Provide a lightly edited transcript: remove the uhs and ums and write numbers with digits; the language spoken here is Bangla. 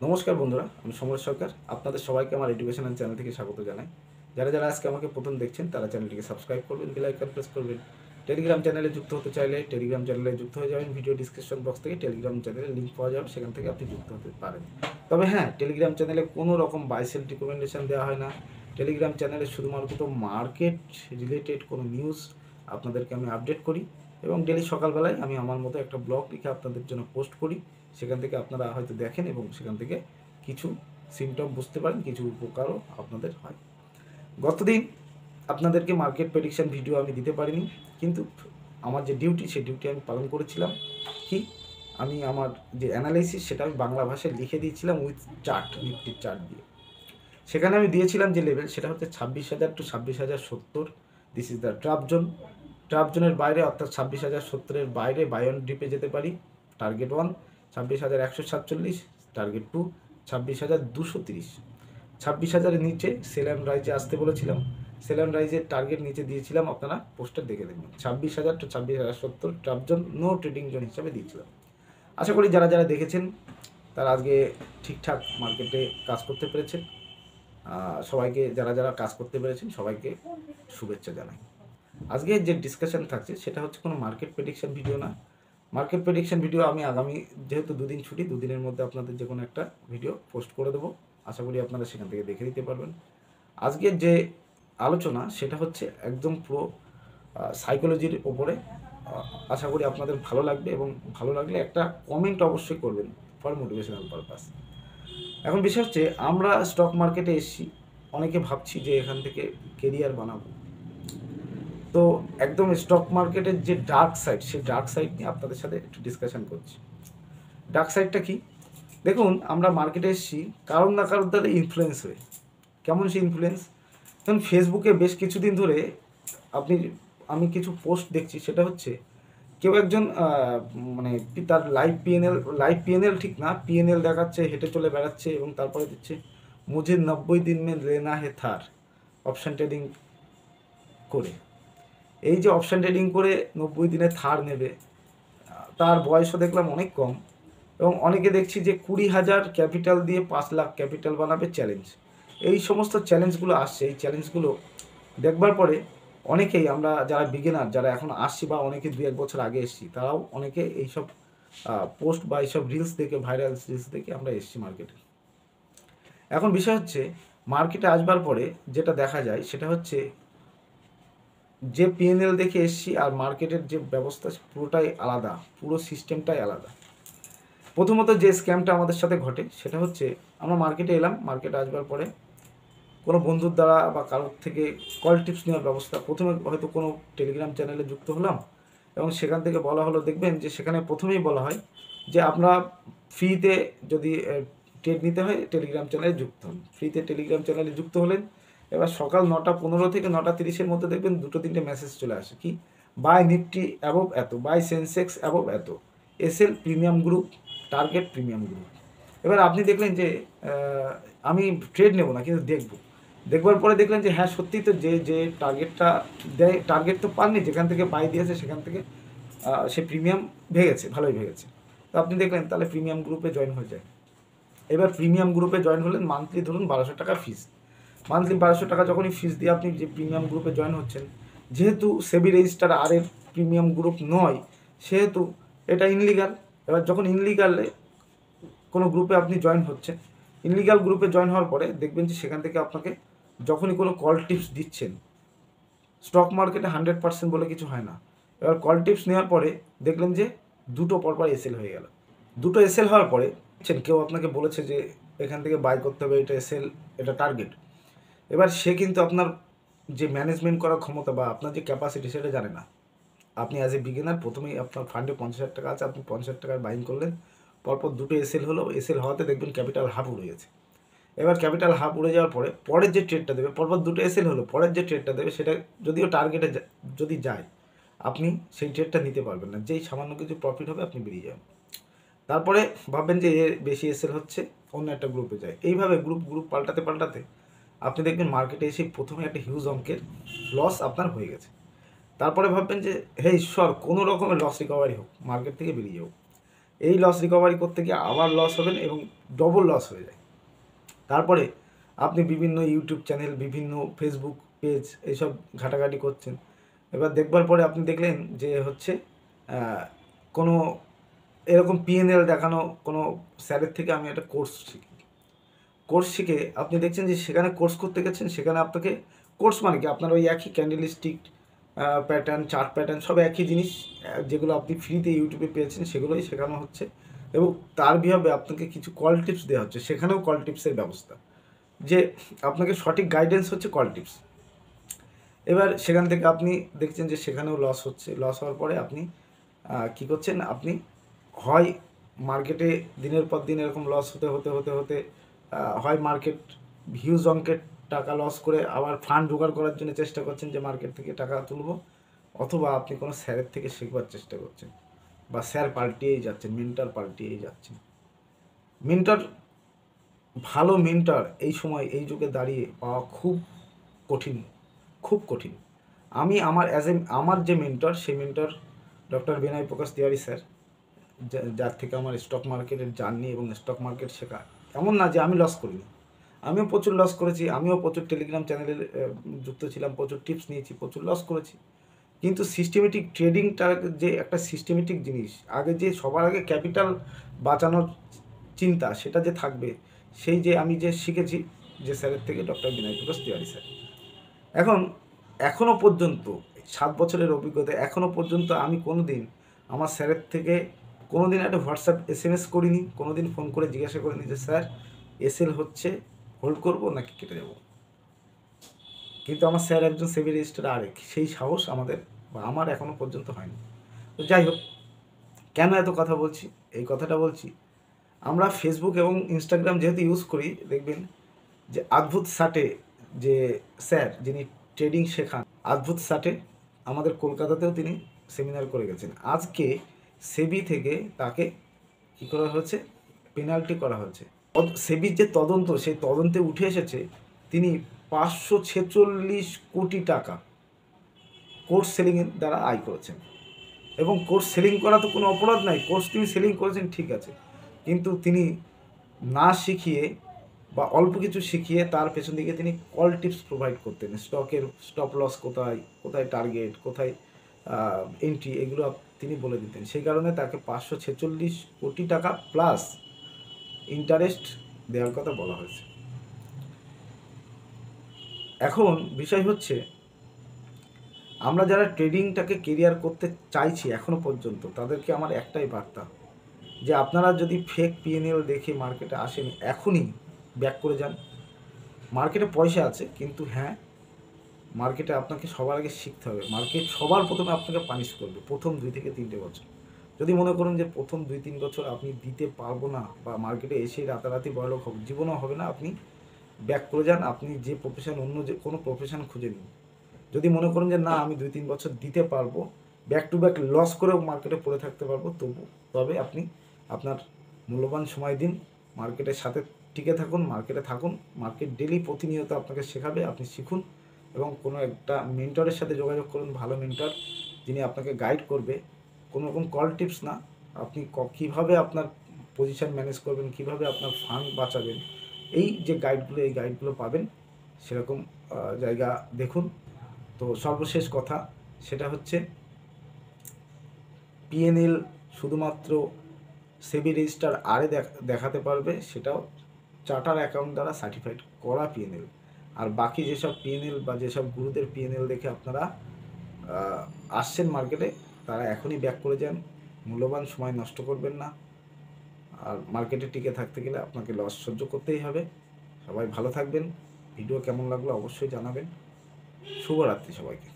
নমস্কার বন্ধুরা, আমি সমর সরকার। আপনাদের সবাইকে আমার এডুকেশনাল চ্যানেল থেকে স্বাগত জানাই। যারা যারা আজকে আমাকে প্রথম দেখছেন তারা চ্যানেলটিকে সাবস্ক্রাইব করবেন, বেল আইকন প্রেস করবেন। টেলিগ্রাম চ্যানেলে যুক্ত হতে চাইলে টেলিগ্রাম চ্যানেলে যুক্ত হয়ে যাবেন। ভিডিও ডিসক্রিপশন বক্স থেকে টেলিগ্রাম চ্যানেলের লিঙ্ক পাওয়া যাবে, সেখান থেকে আপনি যুক্ত হতে পারেন। তবে হ্যাঁ, টেলিগ্রাম চ্যানেলে কোনো রকম বাই সেল রিকমেন্ডেশন দেওয়া হয় না। টেলিগ্রাম চ্যানেলে শুধুমাত্র মার্কেট রিলেটেড কোনো নিউজ আপনাদেরকে আমি আপডেট করি এবং ডেলি সকালবেলায় আমি আমার মতো একটা ব্লগ লিখে আপনাদের জন্য পোস্ট করি। সেখান থেকে আপনারা হয়তো দেখেন এবং সেখান থেকে কিছু সিমটম বুঝতে পারেন, কিছু উপকারও আপনাদের হয়। গতদিন আপনাদেরকে মার্কেট প্রেডিকশন ভিডিও আমি দিতে পারিনি, কিন্তু আমার যে ডিউটি সেই ডিউটি আমি পালন করেছিলাম। কি আমি আমার যে অ্যানালাইসিস সেটা আমি বাংলা ভাষায় লিখে দিয়েছিলাম উইথ চার্ট, নিফটির চার্ট দিয়ে। সেখানে আমি দিয়েছিলাম যে লেভেল সেটা হচ্ছে 26,000 to 26,070। This is the trap zone. Trap জোনের বাইরে অর্থাৎ 26,070-এর বাইরে বাই অন ডিপে যেতে পারি। Target 1 26,147, target 2 26,230। 26,000-এর নিচে সেল অ্যান্ড রাইজে আসতে বলেছিলাম। সেল অ্যান্ড রাইজের টার্গেট নিচে দিয়েছিলাম, আপনারা পোস্টার দেখে দেখবেন 26,000 to 26,070 trap zone, no trading zone হিসাবে দিয়েছিলাম। আশা করি যারা যারা দেখেছেন তারা আজকে ঠিকঠাক মার্কেটে কাজ করতে পেরেছেন। সবাইকে যারা যারা কাজ করতে পেরেছেন সবাইকে শুভেচ্ছা জানাই। আজকে যে ডিসকাশন থাকছে সেটা হচ্ছে কোনো মার্কেট প্রেডিকশন ভিডিও না। মার্কেট প্রেডিকশন ভিডিও আমি আগামী, যেহেতু দুদিন ছুটি, দুদিনের মধ্যে আপনাদের যে কোনো একটা ভিডিও পোস্ট করে দেবো। আশা করি আপনারা সেখান থেকে দেখে নিতে পারবেন। আজকের যে আলোচনা সেটা হচ্ছে একদম পুরো সাইকোলজির ওপরে। আশা করি আপনাদের ভালো লাগবে এবং ভালো লাগলে একটা কমেন্ট অবশ্যই করবেন ফর মোটিভেশনাল পারপাস। এখন বিষয় হচ্ছে আমরা স্টক মার্কেটে এসেছি, অনেকে ভাবছি যে এখান থেকে কেরিয়ার বানাবো। তো একদম স্টক মার্কেটের যে ডার্ক সাইড, সেই ডার্ক সাইড নিয়ে আপনাদের সাথে একটু ডিসকাশন করছি। ডার্ক সাইডটা কি? দেখুন, আমরা মার্কেটে এসেছি কারণ না কারোর দ্বারা ইনফ্লুয়েন্স হয়ে। কেমন সেই ইনফ্লুয়েন্স? কারণ ফেসবুকে বেশ কিছুদিন ধরে আমি কিছু পোস্ট দেখছি, সেটা হচ্ছে কেউ একজন মানে তার লাইভ পিএনএল ঠিক না, পিএনএল দেখাচ্ছে, হেঁটে চলে বেড়াচ্ছে এবং তারপরে দিচ্ছে মুঝে 90 দিন মে লেনা হে থার, অপশান ট্রেডিং করে। এই যে অপশান ট্রেডিং করে 90 দিনে থার নেবে, তার বয়সও দেখলাম অনেক কম এবং অনেকে দেখছি যে 20,000 ক্যাপিটাল দিয়ে 5 লাখ ক্যাপিটাল বানাবে চ্যালেঞ্জ। এই সমস্ত চ্যালেঞ্জগুলো আসছে। এই চ্যালেঞ্জগুলো দেখবার পরে অনেকেই, আমরা যারা বিগিনার, যারা এখন আসছি বা অনেকে 2-1 বছর আগে এসেছি, তারাও অনেকে এইসব পোস্ট বা এইসব রিলস দেখে, ভাইরাল রিলস দেখে আমরা এসেছি মার্কেটে। এখন বিষয় হচ্ছে মার্কেটে আসবার পরে যেটা দেখা যায় সেটা হচ্ছে যে পিএনএল দেখে এসছি আর মার্কেটের যে ব্যবস্থা পুরোটাই আলাদা, পুরো সিস্টেমটাই আলাদা। প্রথমত যে স্ক্যামটা আমাদের সাথে ঘটে সেটা হচ্ছে, আমরা মার্কেটে এলাম, মার্কেটে আসবার পরে কোনো বন্ধুর দ্বারা বা কারোর থেকে কল টিপস নেওয়ার ব্যবস্থা। প্রথমে হয়তো কোনো টেলিগ্রাম চ্যানেলে যুক্ত হলাম এবং সেখান থেকে বলা হলো, দেখবেন যে সেখানে প্রথমেই বলা হয় যে আপনারা ফ্রিতে যদি ট্রেড নিতে হয় টেলিগ্রাম চ্যানেলে যুক্ত হন। ফ্রিতে টেলিগ্রাম চ্যানেলে যুক্ত হলেন, এবার সকাল 9:15 থেকে 9:30-এর মধ্যে দেখবেন 2-3টে মেসেজ চলে আসে। কি? বাই নিফটি অ্যাবোভ এত, বাই সেন্সেক্স অ্যাবোভ এত, SL premium group, target premium group. এবার আপনি দেখলেন যে আমি ট্রেড নেব না, কিন্তু দেখবার পরে দেখলেন যে হ্যাঁ, সত্যিই তো যে যে টার্গেটটা দেয়, টার্গেট তো পাননি, যেখান থেকে বাই দিয়েছে সেখান থেকে সে প্রিমিয়াম ভেঙেছে, ভালোই ভেঙেছে। তো আপনি দেখলেন তাহলে প্রিমিয়াম গ্রুপে জয়েন হয়ে যায়। এবার প্রিমিয়াম গ্রুপে জয়েন হলেন, মান্থলি ধরুন 1,200 টাকা ফিস। মান্থলি 1,200 টাকা যখনই ফিস দিয়ে আপনি যে প্রিমিয়াম গ্রুপে জয়েন হচ্ছেন, যেহেতু সেবি রেজিস্টার আর এর প্রিমিয়াম গ্রুপ নয়, সেহেতু এটা ইনলিগাল। এবার যখন ইনলিগালে কোনো গ্রুপে আপনি জয়েন হচ্ছেন, ইনলিগাল গ্রুপে জয়েন হওয়ার পরে দেখবেন যে সেখান থেকে আপনাকে যখনই কোনো কল টিপস দিচ্ছেন, স্টক মার্কেটে 100% বলে কিছু হয় না। এবার কল টিপস নেওয়ার পরে দেখলেন যে দুটো পরপর এসএল হয়ে গেল। দুটো এসএল হওয়ার পরে কেউ আপনাকে বলেছে যে এখান থেকে বাই করতে হবে, এটা এসএল, এটা টার্গেট। এবার সে কিন্তু আপনার যে ম্যানেজমেন্ট করার ক্ষমতা বা আপনার যে ক্যাপাসিটি সেটা জানে না। আপনি অ্যাজ এ বিগিনার প্রথমেই আপনার ফান্ডে 50,000 টাকা আছে, আপনি 50,000 টাকার বাইং করলেন, পরপর দুটো এসএল হলো, এসএল হওয়াতে দেখবেন ক্যাপিটাল হাফ উড়ে গেছে। এবার ক্যাপিটাল হাফ উড়ে যাওয়ার পরে পরের যে ট্রেডটা দেবে, পরপর দুটো এসএল হলো, পরের যে ট্রেডটা দেবে সেটা যদিও টার্গেটে যদি যায়, আপনি সেই ট্রেডটা নিতে পারবেন না। যেই সামান্য কিছু প্রফিট হবে আপনি বেরিয়ে যাবেন। তারপরে ভাববেন যে এর বেশি এসএল হচ্ছে, অন্য একটা গ্রুপে যায়। এইভাবে গ্রুপ পাল্টাতে পাল্টাতে আপনি দেখবেন মার্কেটে এসে প্রথমে একটা হিউজ অঙ্কের লস আপনার হয়ে গেছে। তারপরে ভাববেন যে হে ঈশ্বর, কোনো রকমের লস রিকভারি হোক, মার্কেট থেকে বেরিয়ে যাও। এই লস রিকভারি করতে গিয়ে আবার লস হবেন এবং ডবল লস হয়ে যায়। তারপরে আপনি বিভিন্ন ইউটিউব চ্যানেল, বিভিন্ন ফেসবুক পেজ এইসব ঘাটাঘাটি করছেন। এবার দেখবার পরে আপনি দেখলেন যে হচ্ছে কোনো এরকম পিএনএল দেখানো কোনো স্যারের থেকে আমি একটা কোর্স শিখে আপনি দেখছেন যে সেখানে কোর্স করতে গেছেন, সেখানে আপনাকে কোর্স মানে কি আপনার ওই একই candle stick pattern, chart pattern সব একই জিনিস, যেগুলো আপনি ফ্রিতে ইউটিউবে পেয়েছেন সেগুলোই শেখানো হচ্ছে এবং তার বিভাবে আপনাকে কিছু কল টিপস দেওয়া হচ্ছে। সেখানেও কল টিপসের ব্যবস্থা, যে আপনাকে সঠিক গাইডেন্স হচ্ছে কল টিপস। এবার সেখান থেকে আপনি দেখছেন যে সেখানেও লস হচ্ছে। লস হওয়ার পরে আপনি কী করছেন, আপনি হয় মার্কেটে দিনের পর দিন এরকম লস হতে হতে হতে হতে হয় মার্কেট হিউজ অঙ্কের টাকা লস করে আবার ফান্ড জোগাড় করার জন্য চেষ্টা করছেন যে মার্কেট থেকে টাকা তুলব, অথবা আপনি কোনো স্যারের থেকে শেখবার চেষ্টা করছেন বা স্যার পাল্টিয়েই যাচ্ছেন, মেন্টর পাল্টিয়েই যাচ্ছেন। মেন্টর, ভালো মেন্টর এই সময় এই যুগে দাঁড়িয়ে পাওয়া খুব কঠিন, খুব কঠিন। আমি আমার যে মেন্টর, সেই মেন্টর ডক্টর বিনয় প্রকাশ তিওয়ারি স্যার, যার থেকে আমার স্টক মার্কেটের জার্নি এবং স্টক মার্কেট শেখা। এমন না যে আমি লস করিনি, আমিও প্রচুর লস করেছি, আমিও প্রচুর টেলিগ্রাম চ্যানেলে যুক্ত ছিলাম, প্রচুর টিপস নিয়েছি, প্রচুর লস করেছি। কিন্তু সিস্টেমেটিক ট্রেডিংটা যে একটা সিস্টেমেটিক জিনিস, আগে যে সবার আগে ক্যাপিটাল বাঁচানোর চিন্তা সেটা যে থাকবে, সেই যে আমি যে শিখেছি যে স্যারের থেকে, ডক্টর বিনয় প্রকাশ তিওয়ারি স্যার। এখনও পর্যন্ত 7 বছরের অভিজ্ঞতা, এখনও পর্যন্ত আমি কোনো দিন আমার স্যারের থেকে কোনো দিন একটা হোয়াটসঅ্যাপ SMS করিনি, কোনো দিন ফোন করে জিজ্ঞাসা করিনি যে স্যার এসএল হচ্ছে, হোল্ড করবো নাকি কেটে যাবো। কিন্তু আমার স্যার একজন সেবি রেজিস্টার আরেক, সেই সাহস আমাদের বা আমার এখনও পর্যন্ত হয়নি। তো যাই হোক, কেন এত কথা বলছি, এই কথাটা বলছি, আমরা ফেসবুক এবং ইনস্টাগ্রাম যেহেতু ইউজ করি, দেখবেন যে অদ্ভুত সাটে যে স্যার যিনি ট্রেডিং শেখান, অদ্ভুত সাটে আমাদের কলকাতাতেও তিনি সেমিনার করে গেছেন। আজকে সেবি থেকে তাকে কী করা হয়েছে, পেনাল্টি করা হয়েছে। সেবির যে তদন্ত, সেই তদন্তে উঠে এসেছে তিনি 546 কোটি টাকা কোর্স সেলিংয়ের দ্বারা আয় করেছেন। এবং কোর্স সেলিং করা তো কোনো অপরাধ নাই, কোর্স তিনি সেলিং করেছেন ঠিক আছে, কিন্তু তিনি না শিখিয়ে বা অল্প কিছু শিখিয়ে তার পেছন দিকে তিনি কল টিপস প্রোভাইড করতেন, স্টকের স্টপ লস কোথায়, কোথায় টার্গেট, কোথায় এন্ট্রি, এগুলো তিনি বলে দিতেন। সেই কারণে তাকে 546 কোটি টাকা প্লাস ইন্টারেস্ট দেওয়ার কথা বলা হয়েছে। এখন বিষয় হচ্ছে, আমরা যারা ট্রেডিংটাকে কেরিয়ার করতে চাইছি এখনও পর্যন্ত, তাদেরকে আমার একটাই বার্তা, যে আপনারা যদি ফেক পিএনএল দেখে মার্কেটে আসেন, এখনই ব্যাক করে যান। মার্কেটে পয়সা আছে, কিন্তু হ্যাঁ, মার্কেটে আপনাকে সবার আগে শিখতে হবে। মার্কেট সবার প্রথমে আপনাকে পানিশ করবে প্রথম 2 থেকে 3টে বছর। যদি মনে করুন যে প্রথম 2-3 বছর আপনি দিতে পারবো না বা মার্কেটে এসে রাতারাতি বড়লোক হবে, জীবনও হবে না, আপনি ব্যাক করে যান। আপনি যে প্রফেশন, অন্য যে কোনো প্রফেশন খুঁজে নিন। যদি মনে করেন যে না আমি 2-3 বছর দিতে পারবো, ব্যাক টু ব্যাক লস করেও মার্কেটে পড়ে থাকতে পারবো, তবে আপনি আপনার মূল্যবান সময় দিন, মার্কেটের সাথে টিকে থাকুন, মার্কেটে থাকুন। মার্কেট ডেলি প্রতিনিয়ত আপনাকে শেখাবে, আপনি শিখুন এবং কোনো একটা মেন্টরের সাথে যোগাযোগ করুন, ভালো মেন্টর যিনি আপনাকে গাইড করবে। কোনো রকম কল টিপস না, আপনি কীভাবে আপনার পজিশন ম্যানেজ করবেন, কীভাবে আপনার ফান্ড বাঁচাবেন, এই যে গাইডগুলো, এই গাইডগুলো পাবেন, সেরকম জায়গা দেখুন। তো সর্বশেষ কথা সেটা হচ্ছে, পিএনএল শুধুমাত্র সেবি রেজিস্টার আরে দেখাতে পারবে, সেটাও চার্টার অ্যাকাউন্ট দ্বারা সার্টিফাইড করা পিএনএল। আর বাকি যেসব পিএনএল বা যেসব গুরুদের পিএনএল দেখে আপনারা আসছেন মার্কেটে, তারা এখনই ব্যাক করে যান, মূল্যবান সময় নষ্ট করবেন না। আর মার্কেটে টিকে থাকতে গেলে আপনাকে লস সহ্য করতেই হবে। সবাই ভালো থাকবেন। ভিডিও কেমন লাগলো অবশ্যই জানাবেন। শুভরাত্রি সবাইকে।